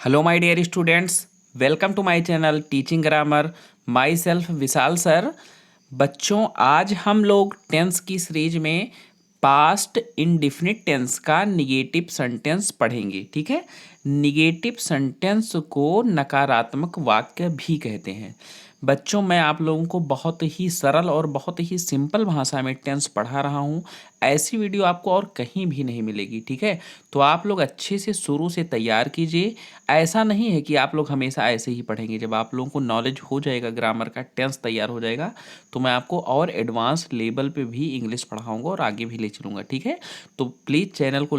Hello my dear students, welcome to my channel teaching grammar. Myself Vishal sir. बच्चों, आज हम लोग tense की सीरीज में पास्ट इंडिफिनिट टेंस का निगेटिव सेंटेंस पढ़ेंगे। ठीक है। निगेटिव सेंटेंस को नकारात्मक वाक्य भी कहते हैं। बच्चों, मैं आप लोगों को बहुत ही सरल और बहुत ही सिंपल भाषा में टेंस पढ़ा रहा हूँ। ऐसी वीडियो आपको और कहीं भी नहीं मिलेगी। ठीक है। तो आप लोग अच्छे से शुरू से तैयार कीजिए। ऐसा नहीं है कि आप लोग हमेशा ऐसे ही पढ़ेंगे। जब आप लोगों को नॉलेज हो जाएगा, ग्रामर का टेंस तैयार हो जाएगा, तो मैं आपको और एडवांस लेवल पे भी इंग्लिश पढ़ाऊंगा और आगे भी ले चलूँगा। ठीक है। तो प्लीज़ चैनल को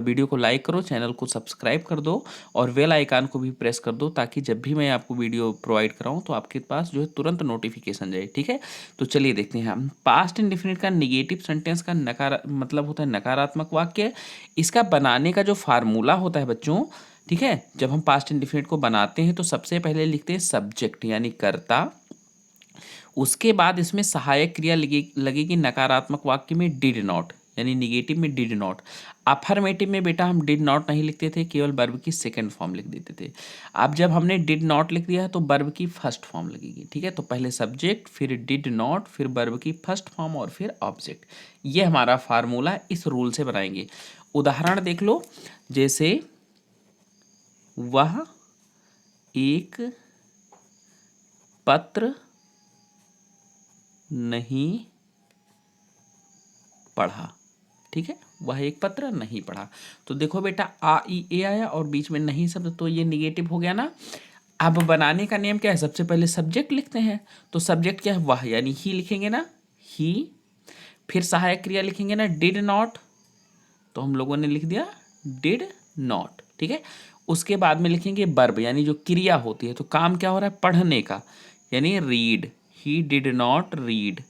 वीडियो को लाइक करो, चैनल को सब्सक्राइब कर दो और बेल आइकन को भी प्रेस कर दो, ताकि जब भी मैं आपको वीडियो प्रोवाइड कराऊँ तो आपके पास जो है तुरंत नोटिफिकेशन जाए। ठीक है। तो चलिए देखते हैं हम पास्ट इंडेफिनिट का निगेटिव सेंटेंस का मतलब होता है नकारात्मक वाक्य। इसका बनाने का जो फार्मूला होता है बच्चों, ठीक है, जब हम पास्ट इंडेफिनिट को बनाते हैं तो सबसे पहले लिखते हैं सब्जेक्ट यानी कर्ता। उसके बाद इसमें सहायक क्रिया लगेगी नकारात्मक वाक्य में डिड नॉट, यानी निगेटिव में डिड नॉट। अफर्मेटिव में बेटा हम डिड नॉट नहीं लिखते थे, केवल वर्ब की सेकंड फॉर्म लिख देते थे। अब जब हमने डिड नॉट लिख दिया है तो वर्ब की फर्स्ट फॉर्म लगेगी। ठीक है। तो पहले सब्जेक्ट, फिर डिड नॉट, फिर वर्ब की फर्स्ट फॉर्म और फिर ऑब्जेक्ट। ये हमारा फार्मूला इस रूल से बनाएंगे। उदाहरण देख लो, जैसे वह एक पत्र नहीं पढ़ा। ठीक है। वह एक पत्र नहीं पढ़ा। तो देखो बेटा, आ ई ए आया और बीच में नहीं शब्द, तो ये निगेटिव हो गया ना। अब बनाने का नियम क्या है? सबसे पहले सब्जेक्ट लिखते हैं। तो सब्जेक्ट क्या है? वह, यानी ही लिखेंगे ना, ही। फिर सहायक क्रिया लिखेंगे ना, डिड नॉट, तो हम लोगों ने लिख दिया डिड नॉट। ठीक है। उसके बाद में लिखेंगे वर्ब, यानी जो क्रिया होती है। तो काम क्या हो रहा है? पढ़ने का, यानी read. He did not read.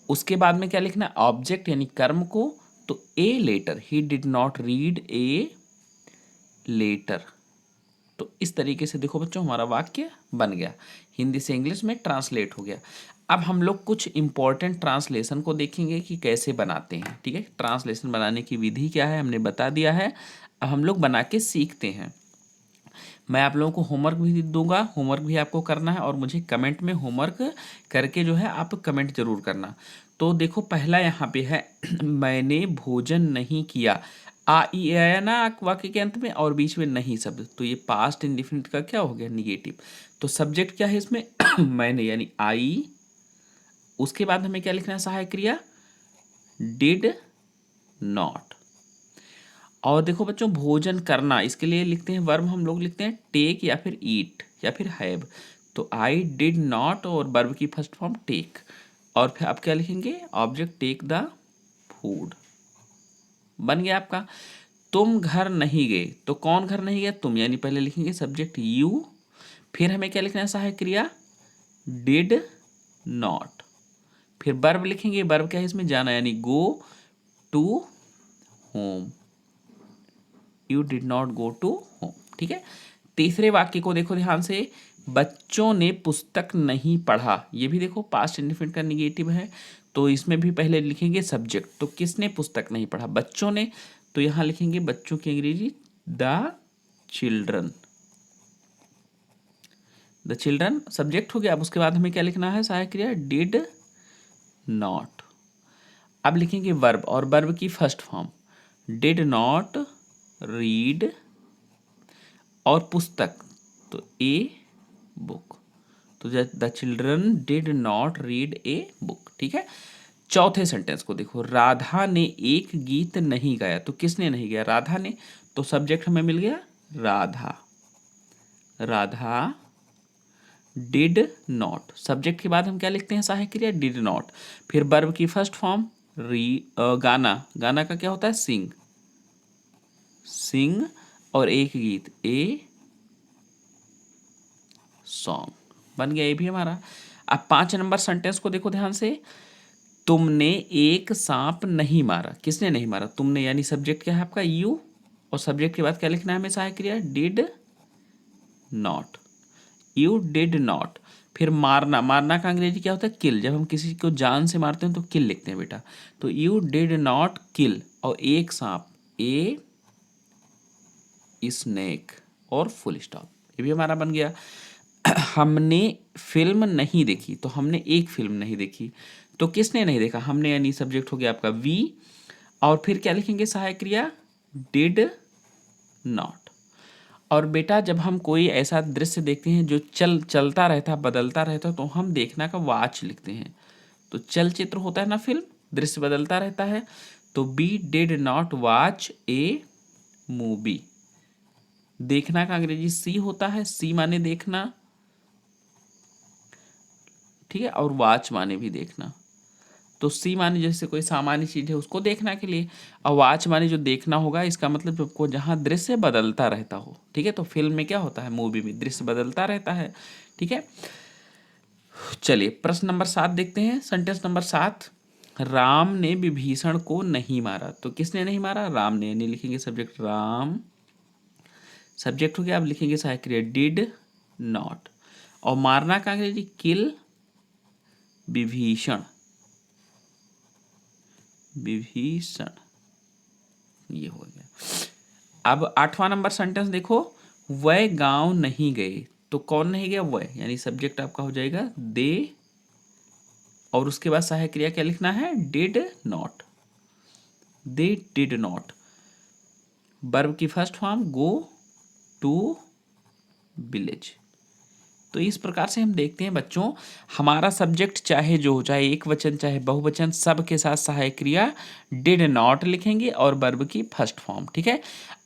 उसके बाद में क्या लिखना है? ऑब्जेक्ट यानी कर्म को, तो a letter. He did not read a letter. तो इस तरीके से देखो बच्चों, हमारा वाक्य बन गया, हिंदी से इंग्लिश में ट्रांसलेट हो गया। अब हम लोग कुछ इंपॉर्टेंट ट्रांसलेशन को देखेंगे कि कैसे बनाते हैं। ठीक है। ट्रांसलेशन बनाने की विधि क्या है हमने बता दिया है। अब हम लोग बना के सीखते हैं। मैं आप लोगों को होमवर्क भी दूंगा, होमवर्क भी आपको करना है और मुझे कमेंट में होमवर्क करके जो है आप कमेंट जरूर करना। तो देखो, पहला यहाँ पे है मैंने भोजन नहीं किया। आ ई आया ना वाक्य के अंत में और बीच में नहीं शब्द, तो ये पास्ट इंडिफिनिट का क्या हो गया? निगेटिव। तो सब्जेक्ट क्या है इसमें? मैंने, यानी आई। उसके बाद हमें क्या लिखना है? सहायक क्रिया डिड नॉट। और देखो बच्चों, भोजन करना, इसके लिए लिखते हैं वर्ब, हम लोग लिखते हैं टेक या फिर ईट या फिर हैव। तो आई डिड नॉट और वर्ब की फर्स्ट फॉर्म टेक। और फिर आप क्या लिखेंगे? Object take the food. बन गया आपका। तुम घर नहीं गए, तो कौन घर नहीं गया? तुम, यानी पहले लिखेंगे सब्जेक्ट यू। फिर हमें क्या लिखना है? सहायक क्रिया डिड नॉट। फिर वर्ब लिखेंगे, वर्ब क्या है इसमें? जाना, यानी go to home. You did not go to home. ठीक है। तीसरे वाक्य को देखो ध्यान से, बच्चों ने पुस्तक नहीं पढ़ा। ये भी देखो पास्ट इंडिफिनिट का निगेटिव है, तो इसमें भी पहले लिखेंगे सब्जेक्ट। तो किसने पुस्तक नहीं पढ़ा? बच्चों ने। तो यहां लिखेंगे बच्चों की अंग्रेजी the children. The children subject हो गया। अब उसके बाद हमें क्या लिखना है? सहायक क्रिया डिड नॉट। अब लिखेंगे वर्ब, और वर्ब की first form did not read. और पुस्तक, तो ए बुक। तो the children did not read a book. ठीक है। चौथे सेंटेंस को देखो, राधा ने एक गीत नहीं गाया। तो किसने नहीं गाया? राधा ने। तो सब्जेक्ट हमें मिल गया Radha. Radha did not. Subject के बाद हम क्या लिखते हैं? सहायक क्रिया डिड नॉट। फिर वर्ब की फर्स्ट फॉर्म गाना। गाना का क्या होता है? सिंग। सिंग। और एक गीत ए सॉन्ग। बन गया ये भी हमारा। अब 5 नंबर सेंटेंस को देखो ध्यान से, तुमने एक सांप नहीं मारा। किसने नहीं मारा? तुमने, यानी सब्जेक्ट क्या है आपका? यू। और सब्जेक्ट के बाद क्या लिखना है हमें? सहायक क्रिया did not. You did not. फिर मारना, मारना का अंग्रेजी क्या होता है? किल। जब हम किसी को जान से मारते हैं तो किल लिखते हैं बेटा। तो यू डिड नॉट किल। और एक सांप ए स्नेक। और फुल स्टॉप, ये भी हमारा बन गया। हमने फिल्म नहीं देखी, तो हमने एक फिल्म नहीं देखी, तो किसने नहीं देखा, हमने, यानी सब्जेक्ट हो गया आपका वी, और फिर क्या लिखेंगे सहायक क्रिया, डिड नॉट। और बेटा जब हम कोई ऐसा दृश्य देखते हैं जो चलता रहता, बदलता रहता, तो हम देखना का वाच लिखते हैं। तो चलचित्र होता है ना फिल्म, दृश्य बदलता रहता है, तो B did not watch a movie. देखना का अंग्रेजी सी होता है, सी माने देखना, ठीक है, और वॉच माने भी देखना। तो सी माने जैसे कोई सामान्य चीज है उसको देखना के लिए, और वॉच माने जो देखना होगा, इसका मतलब आपको जहाँ दृश्य बदलता रहता हो, ठीक है। तो फिल्म में क्या होता है, मूवी में दृश्य बदलता रहता है, ठीक है। चलिए प्रश्न नंबर 7 देखते हैं, सेंटेंस नंबर 7, राम ने विभीषण को नहीं मारा, तो किसने नहीं मारा, राम ने, यानी लिखेंगे सब्जेक्ट राम, सब्जेक्ट हो गया, आप लिखेंगे सहायक क्रिया डिड नॉट, और मारना का अंग्रेजी किल विभीषण, विभीषण, ये हो गया। अब 8वां नंबर सेंटेंस देखो, वह गांव नहीं गए, तो कौन नहीं गया, वह, यानी सब्जेक्ट आपका हो जाएगा दे, और उसके बाद सहायक क्रिया क्या लिखना है, did not, they did not. Verb की first form go to village. तो इस प्रकार से हम देखते हैं बच्चों, हमारा सब्जेक्ट चाहे जो हो, चाहे एक वचन चाहे बहुवचन, सब के साथ सहायक क्रिया डिड नॉट लिखेंगे और वर्ब की फर्स्ट फॉर्म, ठीक है।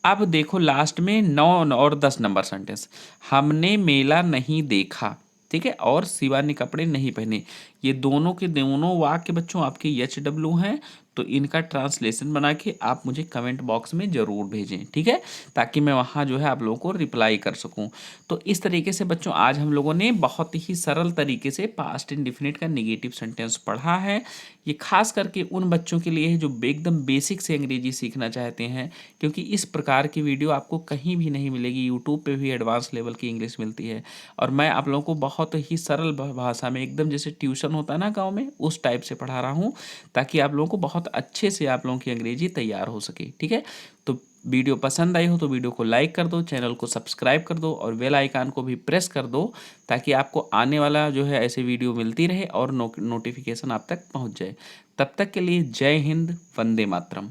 अब देखो लास्ट में 9 और 10 नंबर सेंटेंस, हमने मेला नहीं देखा, ठीक है, और शिवा ने कपड़े नहीं पहने, ये दोनों के दोनों वाक्य बच्चों आपके HW हैं, तो इनका ट्रांसलेशन बना के आप मुझे कमेंट बॉक्स में ज़रूर भेजें, ठीक है, ताकि मैं वहाँ जो है आप लोगों को रिप्लाई कर सकूँ। तो इस तरीके से बच्चों आज हम लोगों ने बहुत ही सरल तरीके से पास्ट इंडिफिनिट का नेगेटिव सेंटेंस पढ़ा है। ये खास करके उन बच्चों के लिए है जो एकदम बेसिक से अंग्रेजी सीखना चाहते हैं, क्योंकि इस प्रकार की वीडियो आपको कहीं भी नहीं मिलेगी, यूट्यूब पे भी एडवांस लेवल की इंग्लिश मिलती है, और मैं आप लोगों को बहुत ही सरल भाषा में, एकदम जैसे ट्यूशन होता है ना गाँव में, उस टाइप से पढ़ा रहा हूँ, ताकि आप लोगों को बहुत अच्छे से आप लोगों की अंग्रेजी तैयार हो सके, ठीक है। तो वीडियो पसंद आई हो तो वीडियो को लाइक कर दो, चैनल को सब्सक्राइब कर दो, और बेल आइकन को भी प्रेस कर दो, ताकि आपको आने वाला जो है ऐसे वीडियो मिलती रहे और नोटिफिकेशन आप तक पहुंच जाए। तब तक के लिए जय हिंद, वंदे मातरम।